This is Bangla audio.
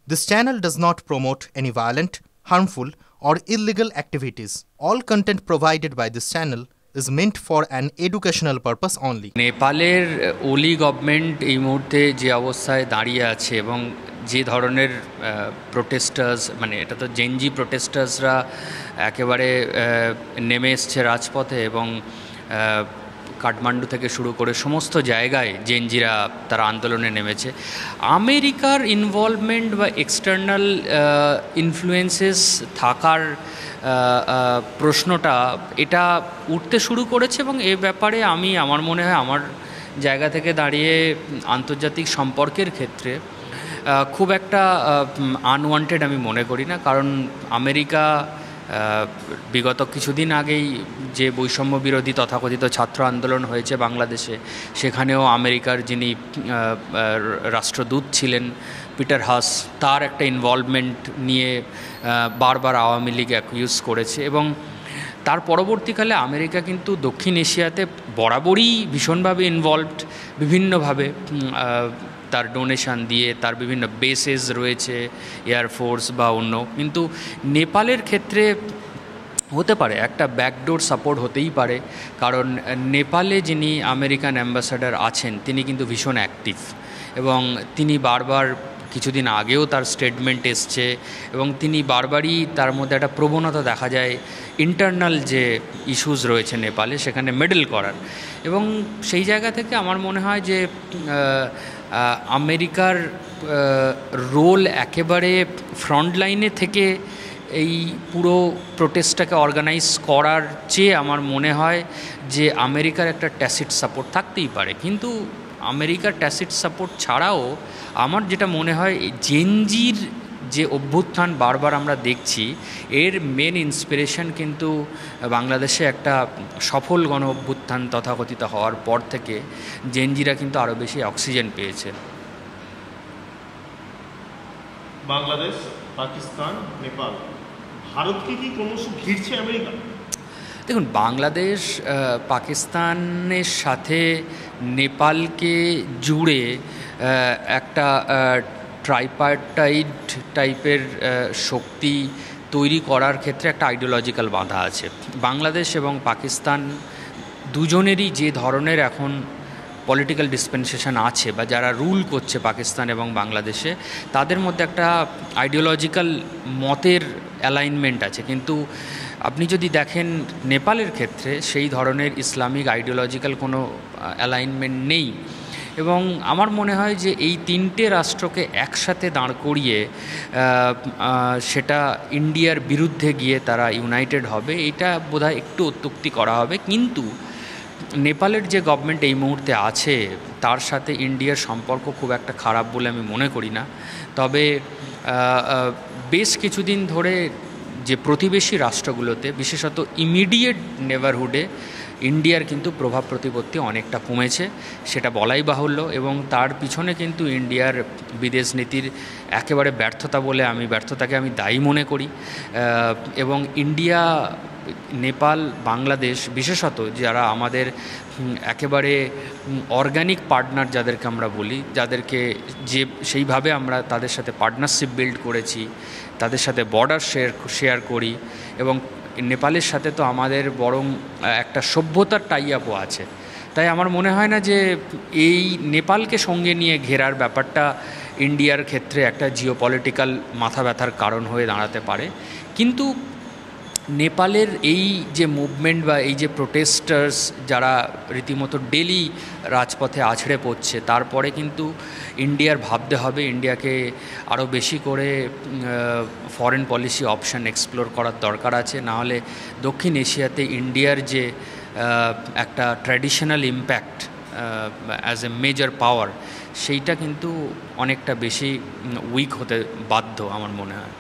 This channel does not promote any violent, harmful, or illegal activities. All content provided by this channel is meant for an educational purpose only. নেপালের ওলি গভর্নমেন্ট এই মুহূর্তে যে অবস্থায় দাঁড়িয়ে আছে এবং যে ধরনের প্রোটেস্টার্স, মানে এটা তো জেনজি প্রোটেস্টার্সরা একেবারে নেমে এসছে রাজপথে এবং কাঠমান্ডু থেকে শুরু করে সমস্ত জায়গায় জেনজিরা তারা আন্দোলনে নেমেছে। আমেরিকার ইনভলভমেন্ট বা এক্সটার্নাল ইনফ্লুয়েন্সেস থাকার প্রশ্নটা এটা উঠতে শুরু করেছে এবং এ ব্যাপারে আমার মনে হয় আমার জায়গা থেকে দাঁড়িয়ে আন্তর্জাতিক সম্পর্কের ক্ষেত্রে খুব একটা আনওয়ান্টেড আমি মনে করি না। কারণ আমেরিকা বিগত কিছুদিন আগেই যে বৈষম্য বিরোধী তথাকথিত ছাত্র আন্দোলন হয়েছে বাংলাদেশে, সেখানেও আমেরিকার যিনি রাষ্ট্রদূত ছিলেন পিটার হাস, তার একটা ইনভলভমেন্ট নিয়ে বারবার আওয়ামী লীগ অ্যাকিউজ করেছে। এবং তার পরবর্তীকালে আমেরিকা কিন্তু দক্ষিণ এশিয়াতে বরাবরই ভীষণভাবে ইনভলভড, বিভিন্নভাবে তার ডোনেশন দিয়ে, তার বিভিন্ন বেসেস রয়েছে এয়ারফোর্স বা অন্য। কিন্তু নেপালের ক্ষেত্রে হতে পারে একটা ব্যাকডোর সাপোর্ট হতেই পারে, কারণ নেপালে যিনি আমেরিকান অ্যাম্বাসাডার আছেন তিনি কিন্তু ভীষণ অ্যাক্টিভ এবং তিনি বারবার, কিছুদিন আগেও তার স্টেটমেন্ট এসছে এবং তিনি বারবারই তার মধ্যে একটা প্রবণতা দেখা যায় ইন্টারনাল যে ইস্যুস রয়েছে নেপালে সেখানে মেডেল করার। এবং সেই জায়গা থেকে আমার মনে হয় যে আমেরিকার রোল একেবারে ফ্রন্টলাইনে থেকে এই পুরো প্রোটেস্টটাকে অর্গানাইজ করার চেয়ে আমার মনে হয় যে আমেরিকার একটা ট্যাসিট সাপোর্ট থাকতেই পারে। কিন্তু আমেরিকার ট্যাসিট সাপোর্ট ছাড়াও আমার যেটা মনে হয় জেনজির যে অভ্যুত্থান বারবার আমরা দেখছি, এর মেন ইন্সপিরেশন কিন্তু বাংলাদেশে একটা সফল গণ অভ্যুত্থান তথাকথিত হওয়ার পর থেকে জেনজিরা কিন্তু আরও বেশি অক্সিজেন পেয়েছে। বাংলাদেশ, পাকিস্তান, নেপাল, ভারতকে কি ক্রমশ ঘিরছে আমেরিকা? দেখুন, বাংলাদেশ পাকিস্তানের সাথে নেপালকে জুড়ে একটা ট্রাইপার্টাইট টাইপের শক্তি তৈরি করার ক্ষেত্রে একটা আইডিওলজিক্যাল বাধা আছে। বাংলাদেশ এবং পাকিস্তান দুজনেরই যে ধরনের এখন পলিটিক্যাল ডিসপেন্সেশন আছে বা যারা রুল করছে পাকিস্তান এবং বাংলাদেশে, তাদের মধ্যে একটা আইডিওলজিক্যাল মতের অ্যালাইনমেন্ট আছে। কিন্তু আপনি যদি দেখেন নেপালের ক্ষেত্রে সেই ধরনের ইসলামিক আইডিওলজিক্যাল কোনো অ্যালাইনমেন্ট নেই। এবং আমার মনে হয় যে এই তিনটে রাষ্ট্রকে একসাথে দাঁড় করিয়ে সেটা ইন্ডিয়ার বিরুদ্ধে গিয়ে তারা ইউনাইটেড হবে, এটা বোধহয় একটু অত্যুক্তি করা হবে। কিন্তু নেপালের যে গভর্নমেন্ট এই মুহূর্তে আছে তার সাথে ইন্ডিয়ার সম্পর্ক খুব একটা খারাপ বলে আমি মনে করি না। তবে বেশ কিছুদিন ধরে যে প্রতিবেশী রাষ্ট্রগুলোতে, বিশেষত ইমিডিয়েট নেবারহুডে ইন্ডিয়ার কিন্তু প্রভাব প্রতিপত্তি অনেকটা কমেছে, সেটা বলাই বাহুল্য। এবং তার পিছনে কিন্তু ইন্ডিয়ার বিদেশ নীতির একেবারে ব্যর্থতাকে আমি দায়ী মনে করি। এবং ইন্ডিয়া, নেপাল, বাংলাদেশ বিশেষত যারা আমাদের একেবারে অর্গানিক পার্টনার যাদেরকে আমরা বলি, যাদেরকে সেইভাবে আমরা তাদের সাথে পার্টনারশিপ বিল্ড করেছি, তাদের সাথে বর্ডার শেয়ার করি এবং নেপালের সাথে তো আমাদের বরং একটা সভ্যতার টাই আপও আছে। তাই আমার মনে হয় না যে এই নেপালকে সঙ্গে নিয়ে ঘেরার ব্যাপারটা ইন্ডিয়ার ক্ষেত্রে একটা জিওপলিটিক্যাল মাথা ব্যথার কারণ হয়ে দাঁড়াতে পারে। কিন্তু নেপালের এই যে মুভমেন্ট বা এই যে প্রোটেস্টার্স যারা রীতিমতো ডেলি রাজপথে আছড়ে পড়ছে, তারপরে কিন্তু ইন্ডিয়ার ভাবতে হবে, ইন্ডিয়াকে আরও বেশি করে ফরেন পলিসি অপশান এক্সপ্লোর করার দরকার আছে। নাহলে দক্ষিণ এশিয়াতে ইন্ডিয়ার যে একটা traditional impact as a major power, সেইটা কিন্তু অনেকটা বেশি উইক হতে বাধ্য আমার মনে হয়।